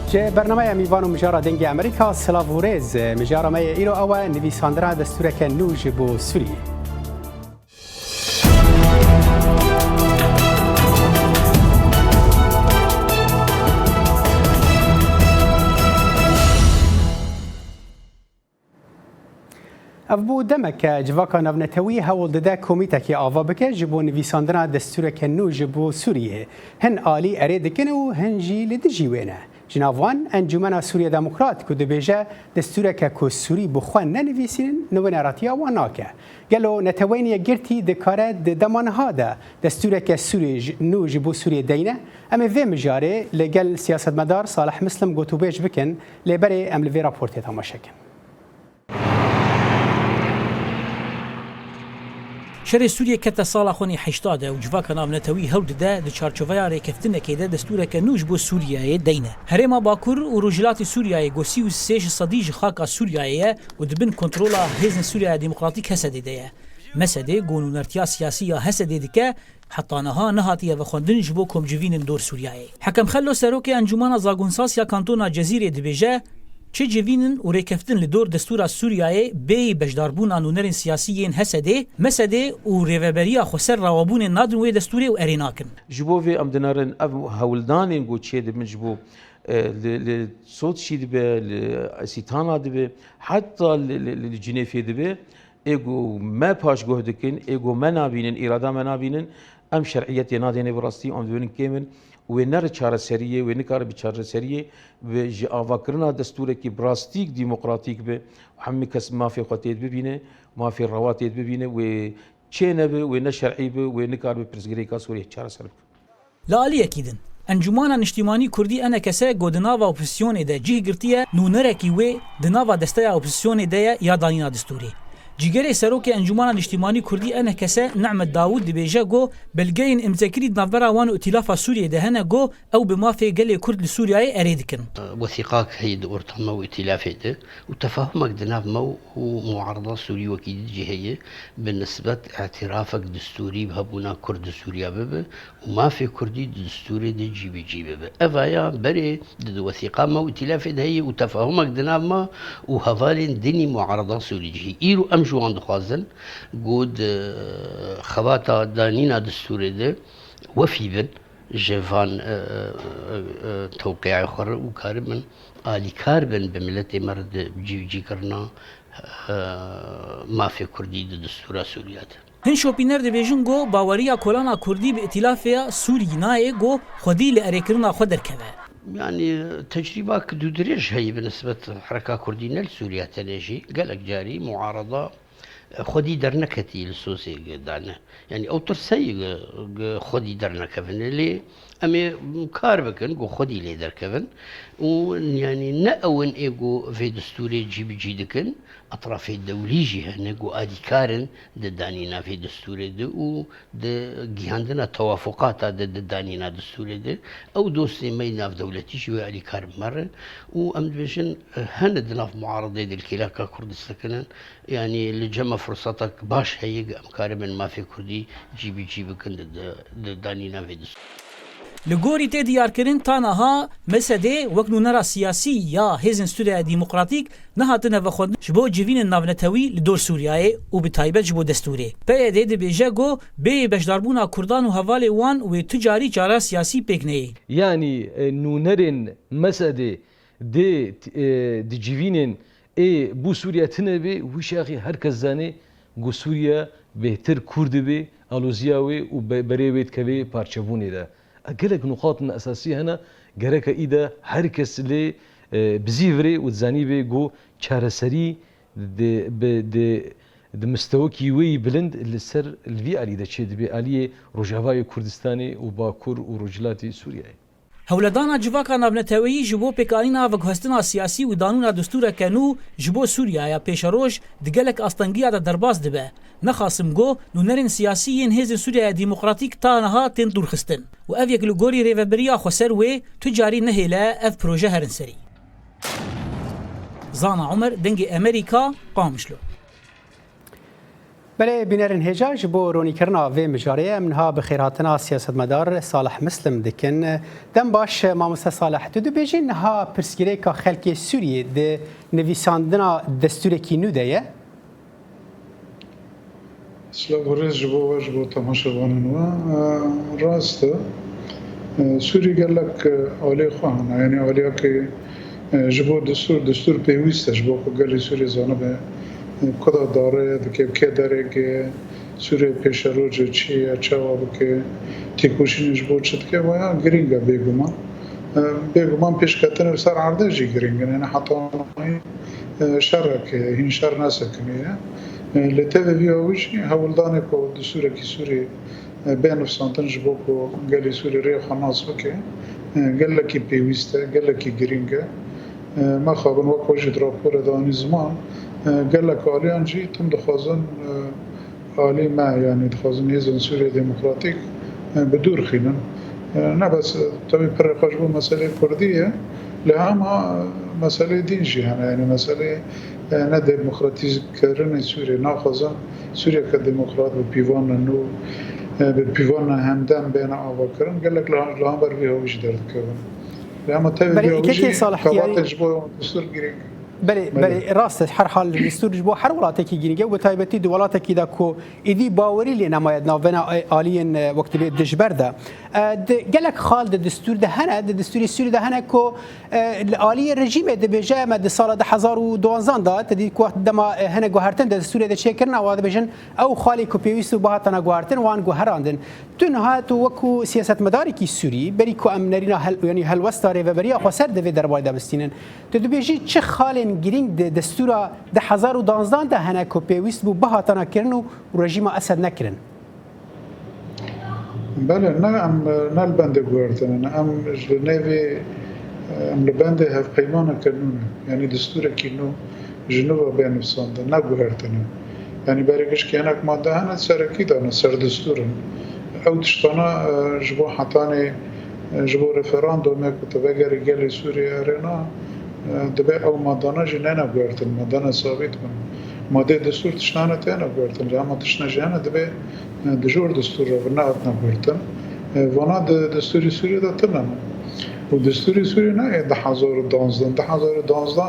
جه برنامه میوان و مجارا دنگ امریکا سلاوورز مجارا می ایرو اوا نویساندرا دستور که نوج بو سوریه اف بو دمک جواکا نونتوی هول دده کمیته که آوا بکه جبو نویساندرا دستور که نوج بو سوریه هن آلی اری دکن و هن جی لدجیوینه جناوان انجمن سوریه دموکرات که دبیجه دستور که کو سوری بخوان ننویسین نونراتیا و ناکه گلو نتوینی گرتی دکاره دمانها ده دستور که سوری نوج بو سوریه دینه اما وی مجاره لگل سیاستمدار صالح مسلم گوتو بیج بکن لبری ام لوی راپورتی تماشا کن شر سوریه کت سال خونی 80 و جواکا ناونتوی هود ده د چارچوبه ریکفتنه که ده دستور که نوج بو سوریه دینه هرما باکور و روجلات سوریه گوسی و سیش صدیج خاکا سوریه و دبن کنترولا هزن سوریه دموکراتیک هسده ده مسده گونونرتیا سیاسی هسده دکه حتی نها نهاتیه و خوندن جبو کمجوین دور سوریه حکم خلو سروک انجمن زاگونساس یا کانتونا جزیره دبیجه چه جوینن و ریکفتن لدور دستور سوریه بی بجداربون آنونرین سیاسیین هسده مسده و ریوبریا خسر روابون نادن و دستوری و اریناکن جبو في ام دنارن هولدانين گو چه من جبو لصوت شيد به لسيتانا دبه حتى لجنيفي دبه ايجو ما باش جهدكن ايجو ما نابينن اراده ما نابينن ام شرعيت نادين براستي ام دون كيمن ونر چاره سریه و نکار بچاره سریه و جاواکرنا دستور کی براستیک دموکراتیک به همه کس مافی خطیت ببینه مافی رواتیت ببینه و چه نبه و نشرعی به و نکار به پرسگری کا سوریه چاره سرب لالی اکیدن انجمن اجتماعی کردی انا کسا گودناوا اپوزیسیون ده جه گرتیه نونرکی و دناوا دسته اپوزیسیون ده یا دانینا دستوری جيجري سروك انجمان الاجتماعي كردي انا كسا نعمة داوود دبيجا جو بلغين امزاكري دنافرا وان ائتلاف سوريا دهنا جو او بما في قال كرد لسوريا اريدكن وثيقاك هي دورتما وائتلاف ده وتفاهمك دناف مو ومعارضة سوريا وكيد جهية بالنسبة اعترافك دستوري بهبونا كرد سوريا بب وما في كردي دستوري دي جي بب افايا بري وثيقا مو ائتلاف ده هي وتفاهمك دناف ما وهفالين دني معارضة سوريا جهي ايرو جوان دخوازن قود خواتا دانينا دستوري ده وفي بن جفان توقيع خر وكاربن آلي كاربن بملت مرد جي كرنا ما في كردي دستورا سوريات هن شوپینر دبیجن گو باوریا کولانا کردی به ائتلاف سوری نای گو خودی لاريكرنا خود درکبه يعني تجربة كدودريج هي بالنسبة حركة كردية لسوريا تناجي قالك جاري معارضة خودي درنكتي للسوسي دانا يعني أو ترسي خودي درنكفن اللي أمي كاربكن جو خودي لي دركفن ويعني نأون إيجو في دستوري جي دكن أطراف الدولي جهة نجو أديكارن دانينا في دستوري ده و جهندنا توافقات دانينا دستوري ده أو دوستي مينا في دولتي شو أديكار مرة وأمد بيشن هندنا في معارضة الكلاكا كردستان يعني اللي جمع فرصتك باش هي أمكار من ما في كردي جي بكن دانينا في دستوري لگوری تی دیار کردن تنها مسده وقت نونرا سیاسی یا هزن سوریه دموکراتیک نهاتنه و خود جبو جوین ناونتوی لدور سوریه و به تایبت جبو دستوری. به دید بیجه گو به بجداربونا کردان و حواله وان و تجاری جارا سیاسی پکنه. یعنی نونرن مسده د جوینن بو سوریه تنبه وشاخی هر کس زنه گو سوریه بهتر کرد به آلوزیاوی و بریویت کوی پارچبونی ده. أقلك نقاط أساسية هنا جرك إذا هركس اللي بزيفري وتزاني جو شارسري د مستوى كيوي بلند اللي سر الفي علي ده شيء بآلية رجاوي كردستاني وباكور ورجلاتي سوريا. هولدانا جواکا ناونتوی جبو پکانینا و گهستنا سیاسی و دانونا دستور کنو جبو سوریا یا پیشروش دگلک استنگیا دا درباز دبه نخاسم گو نونرین سیاسیین هزن سوریا دموکراتیک تا نها تن دورخستن و اف یک لگوری ریوبریا خسر و تجاری نهیلا اف پروژه هرنسری زانا عمر دنگ امریکا قامشلو بله بینرن هجاج بو رونی کرنا و مجاریه منها بخیراتنا سیاست مدار صالح مسلم دکن دم باش ماموستا صالح تو بیجین نها پرسگیره که خلک سوریه ده نویساندنا دستور کی نو ده سلام ورز جبو تماشاوانن و راست سوری گلک عالی خواهن یعنی عالیا که جبو دستور پیوسته جبو گلی سوری زانه به کدا داره که داره که سوری پیش روز چیه چه که تیکوشینش بود شد که ویا گرینگا بیگمان پیش کتن سر عرضه جی گرینگا یعنی حتی شرک هین شر نسکنیه لته ویاویش هولدانه کو دستور کی سوری بین افسانتن جبو کو گلی سوری ری خناس بکه گله کی پیوسته گله کی گرینگا ما خوابن وقت وجد راپور دانی زمان قال لك عاليان جي تم دخوازن عالي ما يعني دخوازن هزن سوريا ديمقراطيك بدور خينا نه بس طبعا برقاش بو مسألة كردية لها ما مسألة دين جي يعني مسألة نه ديمقراطيز كرن سوريا ناخوازن سوريا كديمقراط ببيوانا نو ببيوانا همدن بين آوا كرن قال لك لها بروي هوش درد كرن لها ما تبي بيوجي كواتج بو دستور جريك بله راست هر حال دستور جبو هر ولاتی که گینگه و تایبتی دو ولاتی که دا کو ایدی باوری لی نماید ناونا آلین وقت به دجبر ده گلک خال دستور ده هنه دستور سوری ده هنه کو آلی رژیم ده بجا مد سال 2012 ده تدی کو دما هنه گوهرتن دستور ده چکرن او ده بجن او خالی کو پیوستو بهاتنا گوهرتن وان گوهراندن تون ها تو وکو سیاست مداری کی سوری بری کو امنرینا هل یعنی هل وستاره و بری خو سر ده دربای ده بستینن تو بجی چه خال گرینگ دستور ده 2012 ده هنه کو پیوست بو بهاتنا کرن و رژیم اسد نکرن بله نه البنده گوهرتن ام جنوی ام البنده هف پیمانه کنونه یعنی دستور کینو جنوب بین افسانده نه گوهرتن یعنی برایش که هنک ماده هنه سرکی دانه سر دستورن او تشتانه جبو حتانه جبو رفراندومه کتبه گری گلی سوری ارینا دبه او مادانه جنه نگوهرتن مادانه ثابت کن ماده دستور تشنانه تیانه گوهرتن اما تشنه جهنه دبه دجور دستور را بناهت نگوهرتن وانا دستوری سوری دا تنمه و دستوری سوری نه 2012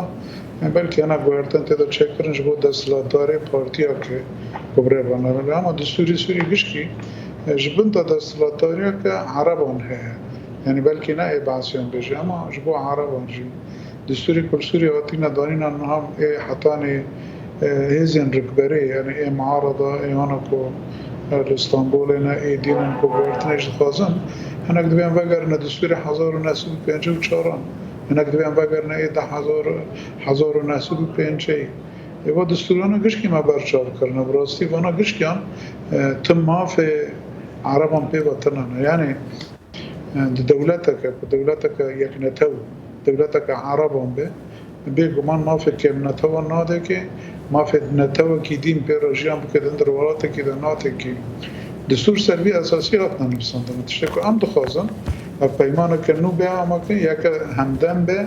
بلکه انا گوهرتن تیدا چکرنش بود دستلاتداری پارتیا که کبره باناره اما دستوری سوری گشکی جبن تا دستلاتداری که عربان هه یعنی بلکه نه بعضیان بشه اما جبو عربان جی دستوری کل سوری آتینا دانین انها حتانی هزین رکبری یعنی معارضه ایانا که الاسطنبول اینا ایدینن که برتنش دخوازن هنک دویم وگرنه دستور 1954 هنک دویم وگرنه 1955 و دستورانه گشکی ما برچال کرنه براستی وانا گشکیان تم ماف عربان پی وطنانه یعنی دولتك یک نتو دولتك عربان بگمان ماف کم نتو ناده که ماف نتو کی دین پی راجیان بکدن در ولاته کی دناته کی دستور سروی اساسی هات ننویسنده متشکر ام دخوازن و پیمانه کنو به اما که یک همدن به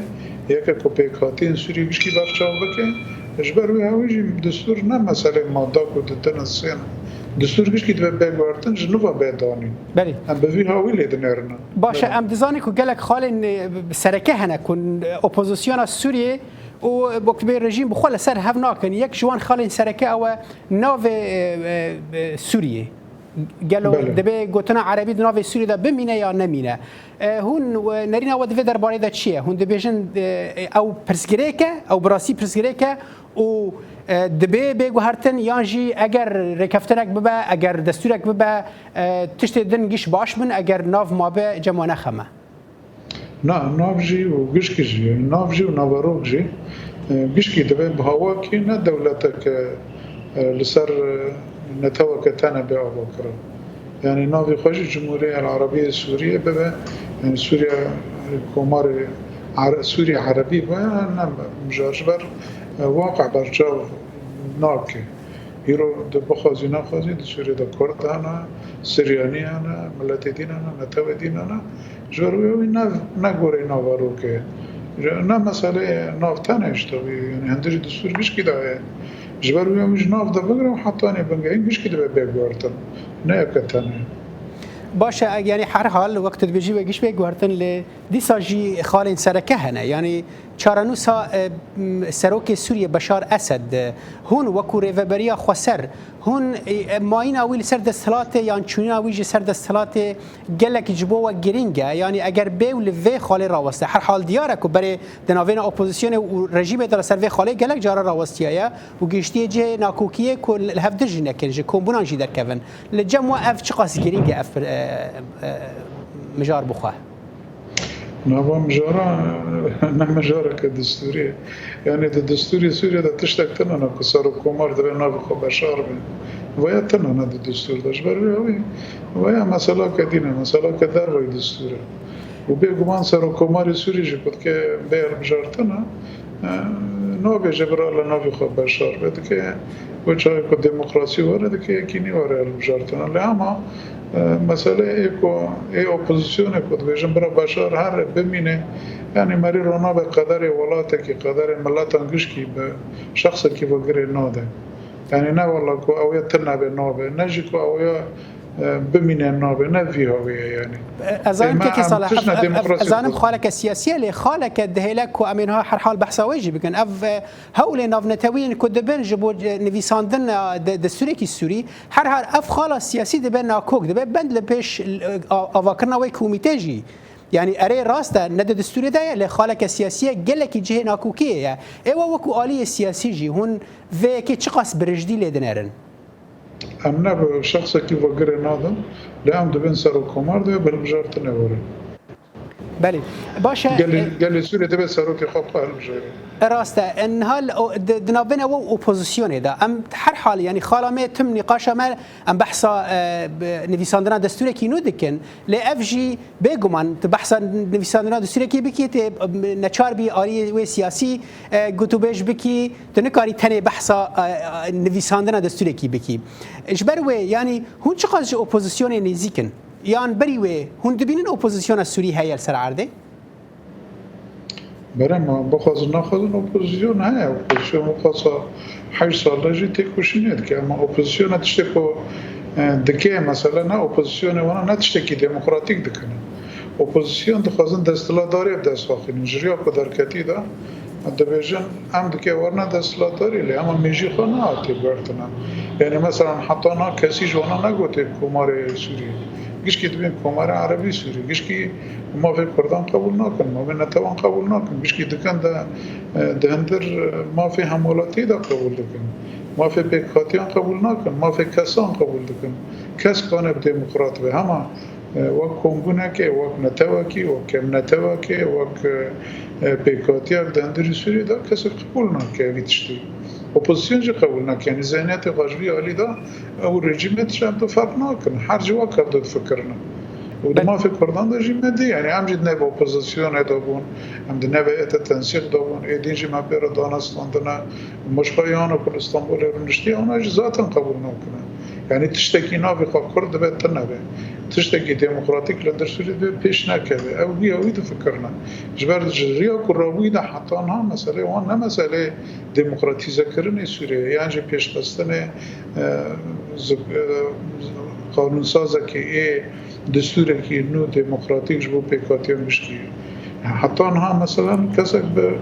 یک کپیکاتی این سوری گشکی برچاو بکه اجبروی هاویجی دستور نه مسئله ماده کدتن السین دستور گشکی دو بگوارتن جنوبا بیدانین بله ام بوی هاوی لیدنرنا باشه ام دزانی که گلک خالین سرکه هنه کن اپوزیسیون سوریه و وقت به رژیم بخوال سر هف ناکن یک جوان خالین سرکه او ناو سوریه قالوا دبي قلتنا عربي ناف سوريا ده بمينا يا نمينا هون نرينا ود في درباري ده شيء هون دبيجن او برسكريكا او براسي برسكريكا و دبي بيجو هرتن يانجي اگر ركفتنك ببا اگر دستورك ببا تشتي دنجيش باش من اگر ناف ما به جمانه خمه ناف جي وجشكي جي ناف جي ونافاروك جي جشكي دبي بهوا كي نا دولتك لسر نتوقع تانا بأبو بكر يعني ناوي خوش الجمهورية العربية السورية ببا يعني سوريا كومار سوريا عربي بها مجاجبر واقع برجاو ناكي يرو دبخوزي ناخوزي دي سوريا دا كرد انا سرياني انا ملتي دين انا نتوى دين انا جروي نغوري ناواروكي نا مسألة نافتان اشتوي يعني هندش دستور بيش كده جبر بيوم جناف ده بقرا وحطاني بنجاين مش كده بيجورتن ناكتنا باشه یعنی هر حال وقت بيجي ويجيش بيجوارتن ل ديساجي خالين سركهنا يعني چارانوسا سروك سوريا بشار اسد هون وكو ريفبريا خسر هون ماين اويل سر دستلات يعني چونيا ويجي سر دستلات گلك جبو گرينگا يعني اگر بي ول في خالي راوسته هر حال ديارك بري دناوين اپوزيسيون و رژيم در سر في خالي گلك جارا راوستيا و گشتي جه ناكوكيه كل الهفدج نكن جه كومبونان جي در كفن لجمو اف چقاس گرينگا اف مجار بخواه نابا مجارة نعم مجارة كدستورية يعني الدستوري سوريا دا تشتك تنانا كسارو كومار دا نابي خو بشار بين ويا تنانا دا الدستور دا جبر وي ويا مسألة كدينة مسألة كدار وي دستورة وبيقو مان سارو كومار سوري جي قد كي بير مجار تنا نابي جبر نابي خو بشار بدك وجاي كو ديمقراطي ورا دك كيني ورا المجار تنا لأما مسئله ای اپوزیسیون کد ویژن برای بشار هر بمینه یعنی مری رونا به قدر ولایت کی قدر ملت انگش کی به شخص کی وگره ناده یعنی نه والله کو اویا تنبه نابه نجی کو اویا بمینه نابه نه فی هویه یعنی ازان که صالح ازان خالك السياسيه اللي خالك دهلك وامينها هر حال بحثا ويجي بكن اف هول نافنتوين كود بن جبو نيفيساندن دستوري كي السوري هر اف خاله السياسي دبن كوك دبن بند لبيش افاكرنا وي كوميتاجي يعني اري راستا ند دستوري ده اللي خالك السياسيه قالك جه ناكوكيه ايوا وكو الي السياسي جي هون في كي تشقص برجدي لدنارن امنا به شخص کی وگره نادم لام دبن سر کومار ده بل بجارت نوره بله باشه قال سوريا دبن سر کی خوب قال بجاره راسته ان هال دنابنا و اوبوزيسيون ده ام هر حال يعني خالمه تم نقاش ما ام بحثا نيفيساندنا دستوري كي نودكن لا اف جي بيغمان بحثا نيفيساندنا دستوري كي بكيت نچار بي اري و سياسي گوتوبج بكي تنكاري تني بحثا نيفيساندنا دستوري كي بكي اجبروي يعني هون چقاز اوبوزيسيون نزيكن يعني بريوي هون دبينن اوبوزيسيون السوري هي السر عرده برای ما بخواست نخواست اپوزیسیون های اپوزیسیون مخواست 8 سال جی تکوشینید که اما اپوزیسیون نتشته کو دکه مثلا نه اپوزیسیون وانا نتشته کی دموکراتیک دکنه اپوزیسیون دخوازن دستلا داری دست واخین جریا کو درکتی دا دبیجن هم دکه ورنا دستلا داری لی اما میجی خو نه آتی برتنا یعنی مثلا حتی نا کسی جوانا نگوته کمار سوریه گیش کی دبین کمار عربی سوریه گیش کی ما في كردان قبول ناكن ما في نتوان قبول ناكن بيش كي دكان ده هندر ما في حمولاتي ده قبول دكن ما في بيكاتيان قبول ناكن ما في كسان قبول دكن كس كان بديمقراط به هما وك كونغوناكي وك نتواكي وك نتواكي وك بيكاتيان ده هندر سوري ده كس قبول ناكي بيتشتي اپوزیسیون جی قبول نکن یعنی ذهنیت غاجوی عالی ده او رژیمت شام تو فرق نکن هر جوا کرد فکرنا وما في كردان ده جي مدي يعني عم جد نبا اوبوزيسيون دابون عم دي نبا اتا تنسيق دابون ايدين جي ما بيرا دانستان دنا مشقايان وكل اسطنبول رنشتي اونا جي ذاتا قبول نوكنا يعني تشتكي نافي خواه كرد بيت تنبا تشتكي ديمقراطيك لندر سوري ده بيش نكبه او بيا ويد فكرنا جبار جريا كراوي ده حتى انها مسألة وانا مسألة ديمقراطيزة كرني سوريا يعني جي بيش بستنه قانون سازه که ای دستوری که نو دموکراتیک جبو پیکاتی مشکی حتی آنها مثلا کسک به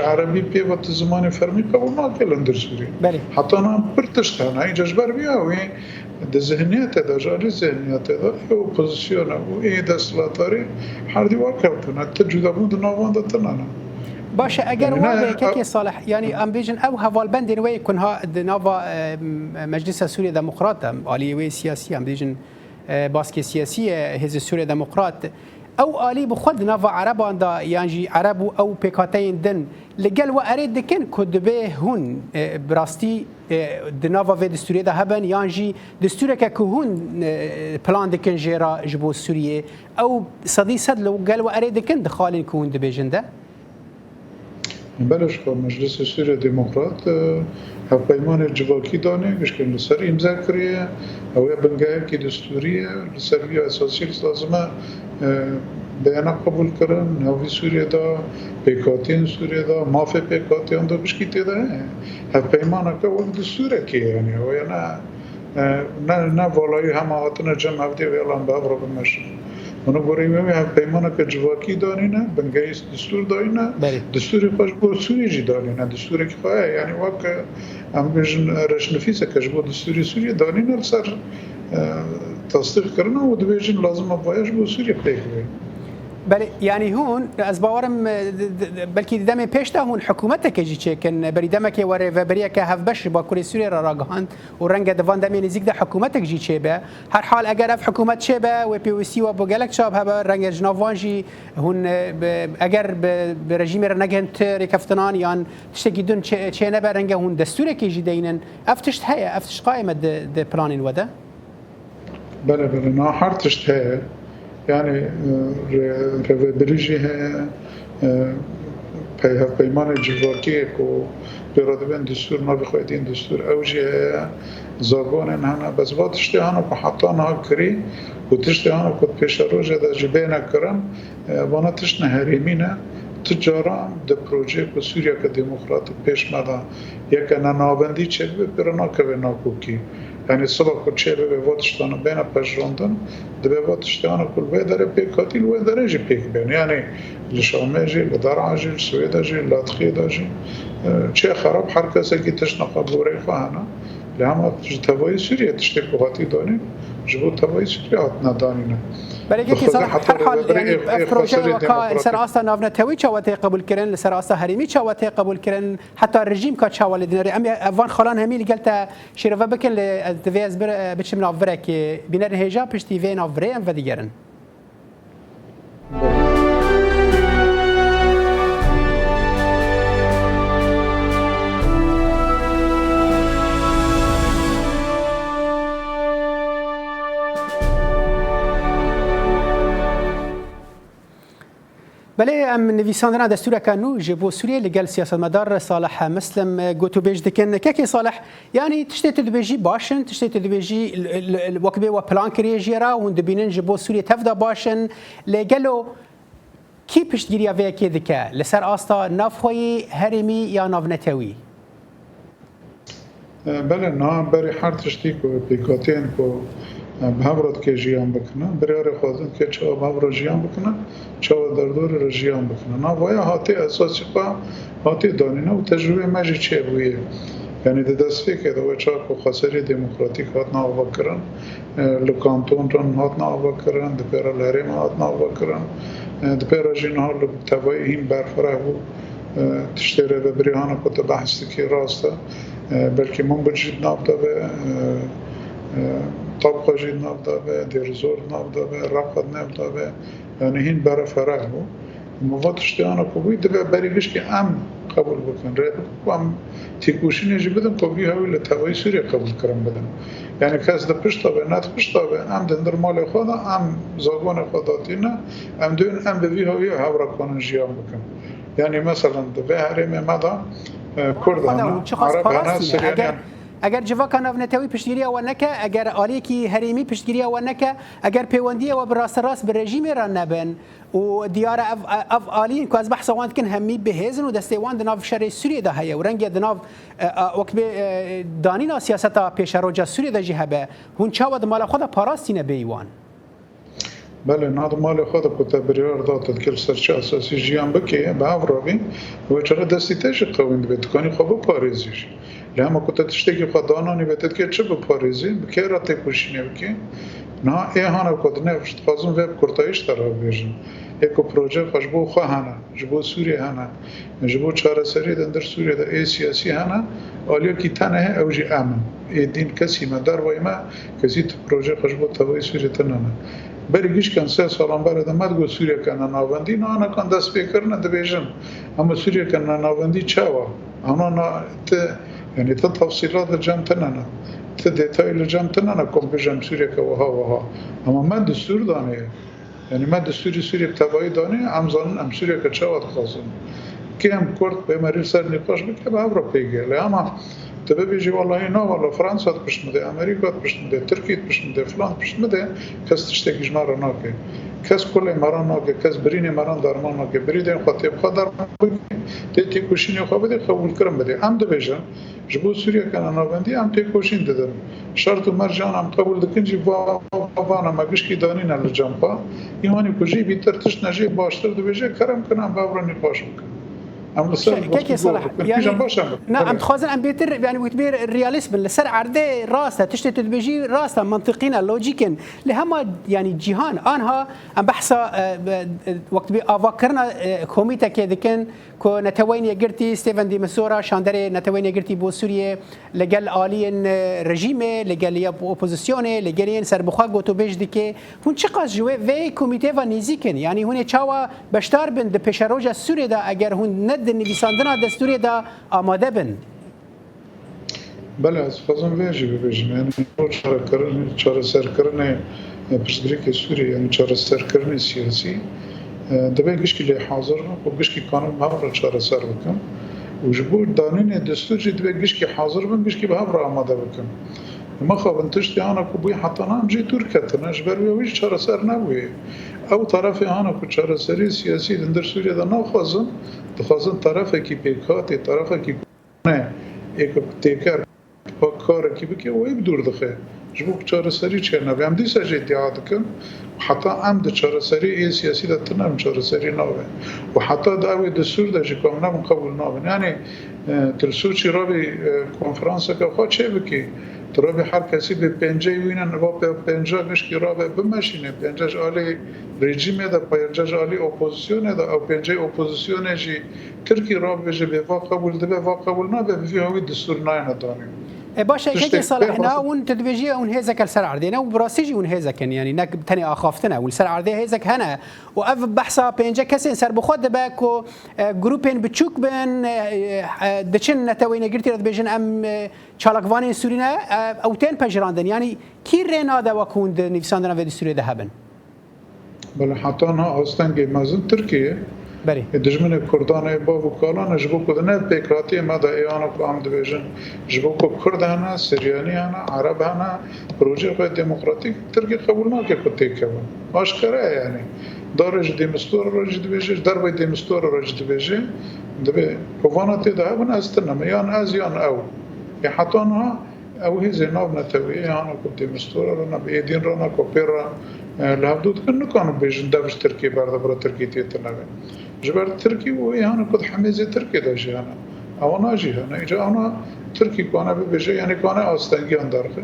عربی پیوت زمان فرمی قبول نکردن در سوریه حتی آنها پرتشتن های جشبر بیاوی ده ذهنیت ده جاری ذهنیت ده ای اپوزیسیون و ای دستلاتاری هر دیوار کردن حتی جدا بود نوان دتنانه باشه اگر واقع که صالح يعني ام بيجن او هوال بندن وي يكون ها نوفا مجلس سوريا ديمقراط الي وي سياسي ام بيجن باسكي سياسي هز سوريا ديمقراط او الي بخد نوفا عرب اندا يعني عرب او بيكاتين دن لقال واريد دكن كود به هون براستي دنوفا في دستوري ده هبن يعني دستوري كهون بلان دكن جيرا جبو سوريا او صدي صد لو قال واريد دكن دخالين كون دبيجن ده بلش مجلس سوريا ديمقراط هفبيمان الجواكي دانه كشكل لسر امضا كريه او بنگاه كي دستوريه لسر اساسي لازمه بیان قبول کردن نوی سوریه دا پیکاتین سوریه دا مافی پیکاتین دا بشکی تیده هف پیمانه که وقت دستوره که یعنی و یا نه والایی همه هاتنه جمع هفته ویلان به افرا بمشن اونو گوری میمی هف پیمانه که جواکی دانی نه بنگهیست دستور دانی نه دستوری خوش بود سوری جی دانی نه دستوری که خواهی یعنی وقت هم بیشن رشنفیسه که جبود دستوری سوری دانی نه سر تصدیق کردن و دویجن لازم باید بود سوری پیک بید بله یعنی هون از باورم بلکی دم پیش ده هون حکومت که جی چکن بری دم که وره و بری که هف بش با کل سوریه را راگهاند و رنگ دوان دمی نزیک ده حکومت که جی چه به هر حال اگر اف حکومت چه به و پی و سی و بگلک چاب هبا رنگ جنوان جی هون اگر به رژیم را نگهن رکفتنان یان تشتگی دون چه نبه رنگ هون دستور که جی دینن افتشت هیا افتش قائمه ده پلانین وده بله نه هر تشت هیا يعني ريفبريجي هي پیمان جواکی کو برادبن دستور ما بخوادین دستور اوجی زاگون هنا بس با تشتی هانا کو حطان ها کری و تشتی هانا کو پیش روزه دا جبینا کرن وانا تشت نهریمینه تجارا ده پروژه کو سوریا که دموکرات پیش مدا یک ننابندی چه برنا که به ناکوکی یعنی صبح کو چه به واتشتان بین پژوندن ده واتشتان کل به در پیکاتی و درجه پیک بین یعنی لشامجی لدرعجی لسویدجی لاتخیدجی چه خراب هر کسی که تشنقه بوری خواهنا لهم تجتوی سوریه تشتی قواتی دانی جبو تبای سوریه ندانی نه برای که صراحة هر حال يعني پروژه وقا سر آستا نافنتوی چاوته قبول کردن سر آستا حریمی چاوته قبول کردن حتی رژیم کا چاوله دینری امی افان خلان همی لگلت شیروا بکن لدوی از بچم نافره که بینر هجا پشتی وی نافره ام و دیگرن بله ام نویساندنا دستور کانو جبو سوریه لگل سیاستمدار صالح مسلم گوتو بیج دکن که صالح یعنی تشتی تدبیجی باشن تشتی تدبیجی وقبه و پلان کریه جیرا و دبینن جبو سوریه تفدا باشن لگلو کی پشتگیری اوه که دکه لسر آستا نافخوی هرمی یا نافنتوی بله نه بری هر تشتی که پیکاتین که بهورات که جیان بکنه برای خودن که چه بهورات جیان بکنه چه در دور جیان بکنه نه ویا هاتی اساسی پا هاتی دانینه و تجربه ماجی چه بویه یعنی دستفی که دو چه کو خسری دموکراتیک هات نه وکرن لکانتون رن هات نه وکرن دپر لریم هات نه وکرن دپر جنها لبتوی این برفره بود تشتره به بریان کو بحثی که راسته بلکه من بجید نبوده به طبقه جید نبوده به دیرزور نبوده به رقد نبوده به یعنی هین برای فرق بود موادش دیانه که بوید به بریگش که ام قبول بکن رای بکن ام تیکوشی نجی بدم که بیه هاوی لطوای سوریه قبول کرم بدم یعنی کس ده پشتا به ند پشتا به ام دندر مال خدا ام زاگون خداتی نه ام دوین ام به بیه هاوی هاورا کنن جیان بکن یعنی مثلا ده به حریم مدا کردانه عرب هنه سریانیان اگر جواکا نافنتوی پشتگیری او نکه اگر آلیکی حریمی پشتگیری او نکه اگر پیوندی او براس راست به رژیم را نبن و دیار اف آلین که از بحث وان کن همی بهزن و دسته وان دناف شر سوریه ده هیا و رنگ دناف وقت دانینا سیاستا پیش روجا سوریه ده جهبه هون چاود مال خود پاراستی نبیوان بله نه مال خود کتا بریار داد که سرچه اساسی جیان بکیه به افرابی و چرا دستی تش قویند بید کنی خوب پاریزیش لما كنت تشتكي خداناني بتتكي تشب باريزي بكيرا تيكوشيني بكي نا ايه هانا كود نفشت خازم ويب كورتايش ترى بيجن ايكو بروجه خشبو خواهانا جبو سوريا هانا جبو چاره سري دندر سوريا دا اي سياسي هانا آليو كي تانه اوجي امن اي دين كسي مدار ويما كسي تو بروجه خشبو تاوي سوريا تنانا برگیش کن 3 سالان بعد مد گو سوریه کنن ناوندی نه آن کن دست بیکرن دبیجن اما سوریه کنن ناوندی چاوا آنها يعني تفصيلات الجام تنانا تديتاي الجام تنانا كم بجام سوريا كوها اما ما دستور دانه يعني ما دستوري سوريا بتبعي دانه ام زانن ام سوريا كچاوت خاصن كي ام كورت بمرير سر نقاش بك باوروبا يجي اما تبي بيجي والله هنا والله فرنسا تبشمده امريكا تبشمده تركيا تبشمده فلان تبشمده كاس تشتكي جمار ناكي کس کل مران ناکه کس برین مران درمان ناکه برید خاطر خاطر تی کوشین خو بده قبول کردم بده ام دو بیشم جبو سوریه کنه نابندی ام تی کوشین دادم شرط و مرجان ام قبول دکن جی وانا مگش کی دانی نل جنبا ایمانی کوجی بیتر تش نجی باشتر دو بیشه کرم کنم باورنی باش میکنم كيكي صلاح يعني نعم تخازن ام بيتر يعني وتبير رياليزم لسر عرضه راسته تشتي تدبيجي راسته منطقيا لوجيكن لهما يعني جيهان انها ام بحثا وقت بي افكرنا كوميتا كدكن كو نتوين يغرتي ستيفن دي مسورا شاندري نتوين يغرتي بو سوريا لقال الين رجيم لقال يا اوبوزيسيون لقال سر بخوا غوتو بيج ديكي هون شقاس جوي في كوميتي فانيزيكن يعني هون تشاوا بشتار بن د بشروجا سوريا دا اگر هون ند نویساندنا دستوری دا آماده بن بله از فازم ویجی ببیجم یعنی چاره سرکرن پرسدریک سوری یعنی چاره سرکرن سیاسی دبی گشکی لی حاضر و گشکی کانون مهار چاره سر بکن و جبور دانین دستور جی دبی گشکی حاضر بن گشکی به هفر آماده بکن ما خواب انتشتی آنا که بوی حتی نام جی تور کتنه جبر ویش چاره سر نبوی او طرف آنا که چاره سری سیاسی در سوریه دا نخوازن دخوازن طرف کی پیکاتی طرف کی نه یک تیکر کار کی بکی و ایب دور دخه جبوک چاره سری چه نبی هم دیسا جی ادعا دکن حتی هم ده چاره سری ای سیاسی ده تنم چاره سری نابه و حتی دعوی دستور ده جی کامنا من قبول نابه یعنی تلسو چی را بی کنفرانس که خواه چه بکی ترابی هر کسی به پنجه وینن و به پنجه گشکی را به بمشینه پنجه آلی رژیم ده پنجه آلی اپوزیسیون ده او پنجه اپوزیسیون جی ترکی را بجه به وا قبول ده به وا قبول نه به فیهوی دستور نه ندانیم باشه كي صالحنا ون تدفيجي ون هيزك السر عردينا وبراسيجي ون هيزك يعني نك تاني اخافتنا والسر عردي هيزك هنا واف بحثا بينجا كسين سر بخود باكو جروبين بتشوك بين دچن نتوين قرتي تدفيجن ام چالقوانين سورينا او تين بجراندن يعني كي رينا دا وكون نفساندنا في سوريا ذهبن بله حتی نه استنگی مازن ترکیه بله دشمن کردان با وکالان جبو کدنه پیکراتی ما دا ایران کو هم دیوژن جبو کو کردانه سریانی هنه عرب هنه پروژه خود دموکراتیک ترکی قبول نکه کتی کبن آشکاره یعنی دارج دیمستور راج دیوژه در باید دیمستور راج دیوژه دبی کواناتی دا هم استنم یان از یان او یا حتی نه او هی زناب نتوی یان کو دیمستور را نبی دین را نکوپر لابد کنه کانو بیشتر داوش ترکی برده برای ترکی تیت نگه جبر ترکی و اینا کد حمیزه ترکی داشته انا او ناجی انا اینجا انا ترکی کانه بیشه یعنی کانه آستانگی اندرخه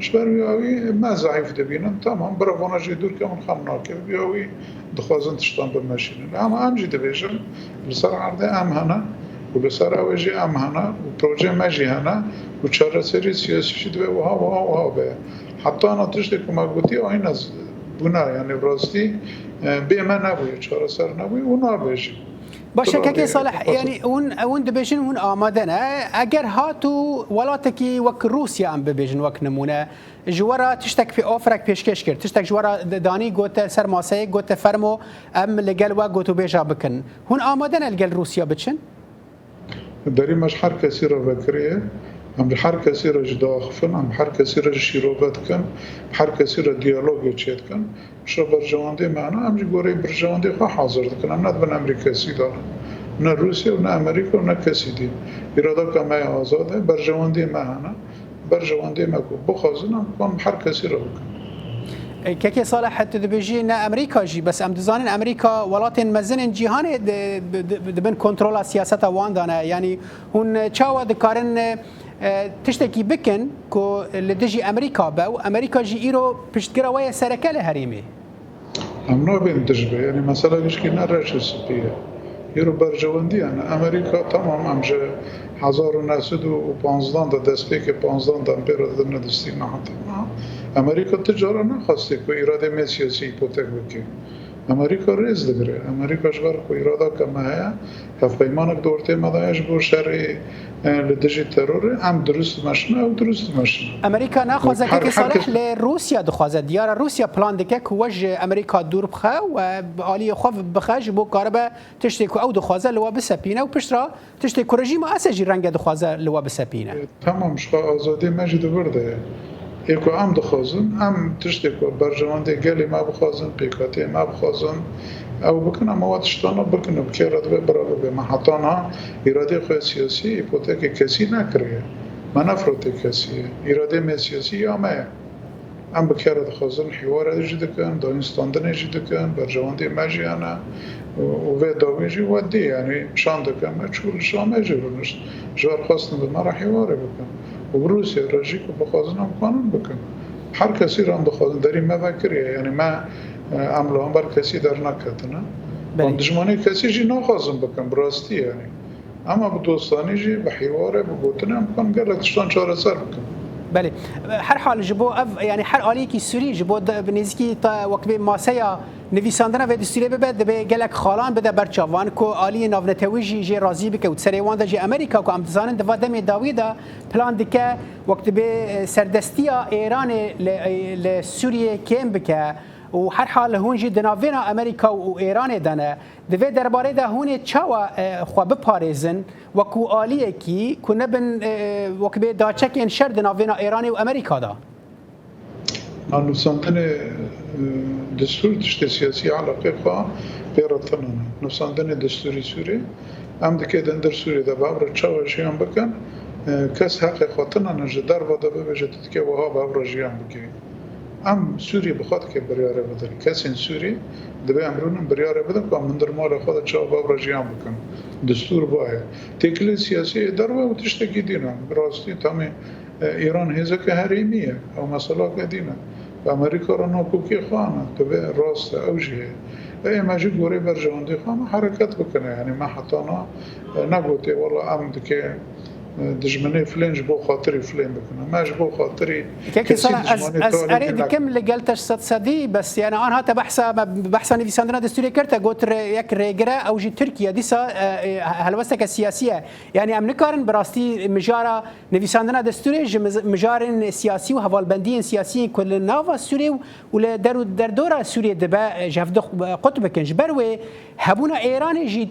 جبر بیاوی ما ضعیف دبینن تمام برای وانجی دور که من خم ناکه بیاوی دخوازن تشتان بمشینن اما امجی دبیشن لسر عرضه ام هنه و لسر اوجی ام هنه و پروژه مجی هنه و چهار سری سیاسی شده و ها به حتی انا تشتی که ما گویی آین از بنا یعنی راستی به من نبوده چهار سر نبوده اونا بشیم باشه که صالح يعني اون دبيجن اون آمادنه اگر هاتو ولاتکی وک روسیا ام ببيجن وک نمونه جوارا تشتك في اوفرك پیشکش کرد تشتك جوارا دانی گوت سر ماسه گوت فرمو ام لگل و گوتو بیجا بکن هون آمادنه لگل روسیا بچن داری مش هر کسی را بکریه هم هر کسی را جدا خفن هم هر کسی را شیروبت کن هر کسی را دیالوگ چیت کن شو برجوانده معنا هم جوری برجوانده خو حاضر کن نه بن امریکا سی داره نه روسیه و نه امریکا و نه کسی دی اراده کمه آزاده برجوانده معنا برجوانده مکو بخوازنم کن هر کسی را بکن كيكي صالح حتى دبيجي نا امريكا جي بس ام دزانين امريكا ولاتن مزن جيهان دبن كنترول سياسه وان دانا يعني هون تشاوا دكارن تشتكي بكن كو لدجي امريكا باو امريكا جي ايرو بشتكرا ويا سركه لهريمي امنو بين تجبه يعني مثلا كي نرش سبيه يرو برجواندي انا امريكا تمام امجه 1915 دا دستپیک 15 دا امپراتور ندستی نه حتی امریکا تجاره نخواسته که اراده سیاسی ایپوتک بکنه امریکا ریز دگره امریکا شغل که اراده کمه هیا هف پیمانک دورته مدایش بو شرعی لدجی ترور هم درست مشنه او درست مشنه امریکا نخوازه که صالح لروسیا دخوازه دیار روسیا پلان دکه که وجه امریکا دور بخه و آلی خوف بخه جبو کاربه تشتی که او دخوازه لوا بسپینه و پشترا تشتی که رژیم اسجی رنگ دخوازه لوا بسپینه تمام شخوا آزادی مجد برده ایکو ام دخوازن ام تشتی کو برجوانده گلی ما بخوازن پیکاتی ما بخوازن او بکنه مواد شتانا بکنه بکره دوی برابر به محطانا اراده خواه سیاسی ایپوتک کسی نکره منافرت کسیه اراده می سیاسی یا مه ام بکره دخوازن حوار دیجی دکن دانستاندن جی دکن برجوانده مجیانه و داویجی ودی یعنی شان دکن مچول شان مجرونش جار خواستن به مرا حواره بکن و روسیه راجی که بخوازن هم قانون بکن هر کسی را هم بخوازن داری مفکریه یعنی ما عمله هم بر کسی در نکتنه و دجمانی کسی جی نخوازن بکن براستی یعنی اما به دوستانی جی به حواره بگوتنه هم کن گره تشتان چاره سر بکن بله هر حال جبو يعني هر آلي كي سوري جبو بنزكي وقت ماسيا نویساندن و دستوری ببد به گلک خالان بده برچوان کو آلی ناونتویجی جی راضی بک و سریوان ده جی امریکا کو ام دزانن ده دم داویدا پلان دکه وقت به سردستیا ایران ل سوریه کم بک و هر حال هون جی دناوینا امریکا و ایران دنه دوی درباره ده هون چاوا خو بپاريزن و کو آلیه کی کو نبن وقت به داچک ان شر دناوینا ایران و امریکا دا نوساندن دستور تشت سیاسی علاقه خواه پیراتنانه نوساندن دستوری سوری ام دکه دندر سوری ده بابر چاو جیان بکن کس حق خواتنانه جدار واده ببجد که وها بابر جیان بکی ام سوری بخواد که بریاره بدن کسی این سوری دبی امرونم بریاره بدن که من در مال خود چاو بابر جیان بکن دستور باید تکلی سیاسی اداره و تشتکی دینه راستی تامی ایران هیزه که حریمیه او مسئله که دینه و امریکا را ناکوکی خواهنه تو به راست اوجیه ای مجی گوری برجوانده خواهنه حرکت بکنه یعنی ما حتی نگوته والا ام که دجمنه فلنج بو خاطری فلن بکنه ماش بو خاطری كيف از اريد كم لقلتش صدي بس يعني انا هات بحث نفيساندنا دستوري كرتا قلت يك ريجرا او جي تركيا ديسا هلوسك السياسيه يعني امريكان براستي مجارا نفيساندنا دستوري مجارن سياسي وهوالبندين سياسيين كل نافا سوري ولا دردورا سوريا دبا جفد قطب كنج بروي هبونا ايران جي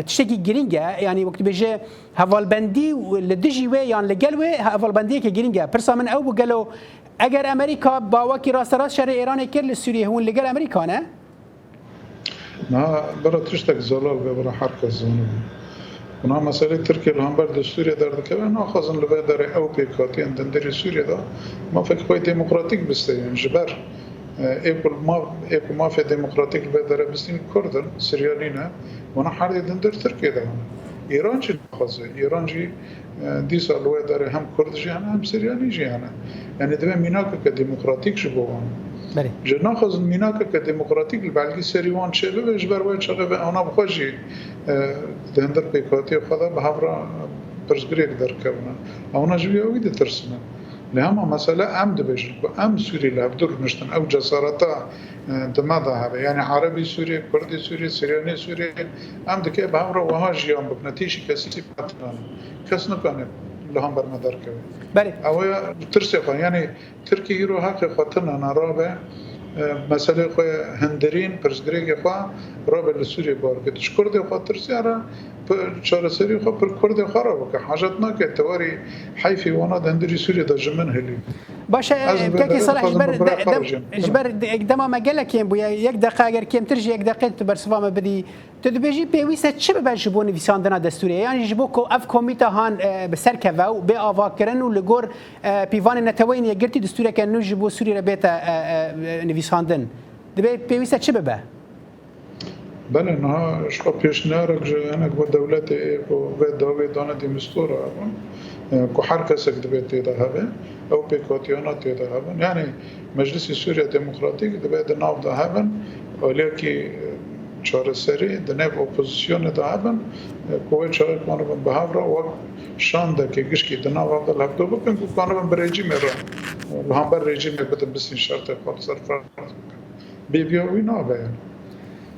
تشتكي جرينجا يعني وقت بيجي هوالبندي لدجي وي يعني لقلوي هوالبندي كجرينجا برسا من او بقالو اگر امريكا باوكي راس راس شر ايران كل السوري هون لقال امريكا نه ما برا تشتك زلال برا حركه زونه ونا مسألة تركيا الهمبر دستوري دار دكبه ناخذن لبه داره او بيكاتين دندري سوريا دا ما فيك خوي ديمقراطيك بستين جبر ايكل ما في ديمقراطيك لبه داره بستين كردن سريالينا ونا حالي دندر تركيا دا ایران چی نخواسته ایران جی دی سالوه داره هم کرد جی هم سریانی جی یعنی دوی میناکه که دموکراتیک شو بوان بله جه نخواست میناکه که دموکراتیک بلکه سریوان چه بهش بروی چقه به آنها بخوشی دهندر پیکاتی خدا به هفرا پرسگریک در کبنه اونا جوی اویده ترسنه لهما مسألة أم دبجن أم سوري لابدور نشتن أو جسارتا دمادا هذا يعني عربي سوري كردي سوري سرياني سوري أم دكي بهمرا وها جيان بكنتيشي كسي باتنان كسنا كان لهم برمدار كوي بله أو ترسيقا يعني تركي هيرو هاكي خاطرنا نرابه مسألة خواه هندرين پرسگریگ خواه رابه لسوری بار که تشکرده خواه ترسیاره چاره سری خواه پر کرده خواه را بکه حاجت ناکه تواری حیفی وانا دندری سوری دا جمن هلی باشه كي صلاح جبر دما ما قال لك بو يك دقيقه اگر كيم ترجي يك دقيقه برسفام بدي تدبيجي بيويسه تشب بجبون فيساندنا دستوري يعني جبوكو اف كوميتا هان بسركفا وبي افاكرن ولغور بيفان نتوين يقرتي دستوري كان نجبو سوري ربيتا نفيساندن دبي بيويسه تشب به بله نه شو پیش نرک جه انا کو دولت کو به داوی دانه دی مستورا کو هر کس که دبیت ده او پیکاتیانا تیده هبن یعنی مجلس سوریا دموکراتیک دبیت ناو ده هبن ولی که چهار سری دنیو اپوزیسیون ده هبن کوه چهار کانو بن بهاورا و شانده که گشکی دناو عبدال هبدو بکن که کانو بن برجیم را و هم بر رژیم بدن بسین شرط خال سرفرد بیوی نابه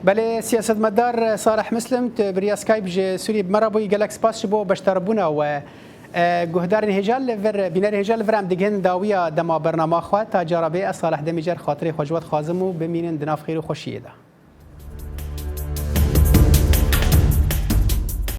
بله سیاستمدار صالح مسلم بریا سکایب سوری مرابوی گلکس پاس بو بشتربونا و گهدار هجال ور بینر هجال ورم دیگن داویا دما برنامه خو تا جربه صالح دمیجر خاطر خوجوت خازم و بمینن دناف خیر و خوشیه ده